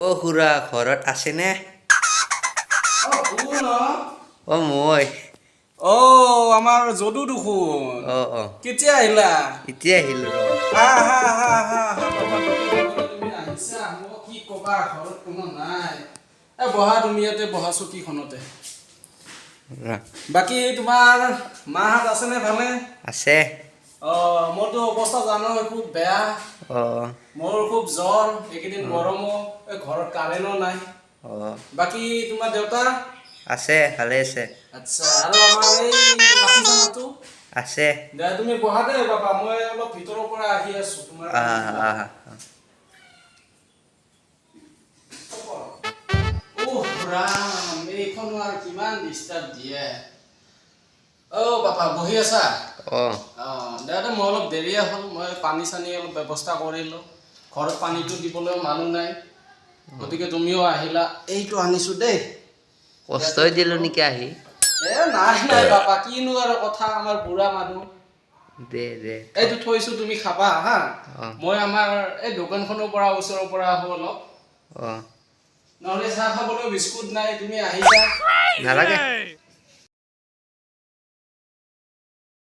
অ খুৰা ঘৰত আছেনে? কোন অ মই আমাৰ যদু দেখোন অ অ কেতিয়া আহিলা এতিয়া আহিলো ৰ তুমি আহিছা মোক কি কবা ঘৰত কোনো নাই বহা তুমি ইয়াতে বহা চকীখনতে ৰা, বাকী তোমাৰ মাহঁত আছেনে ভালে আছে মোৰতো অৱস্থা জানো খুব বেয়া অ মোৰ খুব জ্বৰ এইকেইদিন গৰমো ঘৰত কাৰেণ্টো নাই অ বাকী তোমাৰ দেউতা আছে ভালে আছে আচ্ছা আৰু আমাৰ এই নাতি জানাতো আছে দে তুমি বহা দে বাবা মই অলপ ভিতৰৰ পৰা আহি আছো তোমাৰ আহ আহ ৰাম এইখনো আৰু কিমান ডিষ্টাৰ্ব দিয়ে বাপা বহি আছা অ দাদা মই অলপ দেৰিয়ে হ'ল মই পানী চানী অলপ ব্যৱস্থা কৰিলোঁ ঘৰত পানীটো দিবলৈ মানুহ নাই গতিকে তুমিও আহিলা এইটো আনিছোঁ দেই কষ্টই দিলো নেকি আহি নাই বাপা কিনো আৰু কথা আমাৰ বুঢ়া মানুহ দে দে এইটো থৈছো তুমি খাবা হা অ মই আমাৰ এই দোকানখনৰ পৰা ওচৰৰ পৰা আহো অলপ অ নহ'লে চাহ খাবলৈ বিস্কুট নাই তুমি আহিছা নালাগে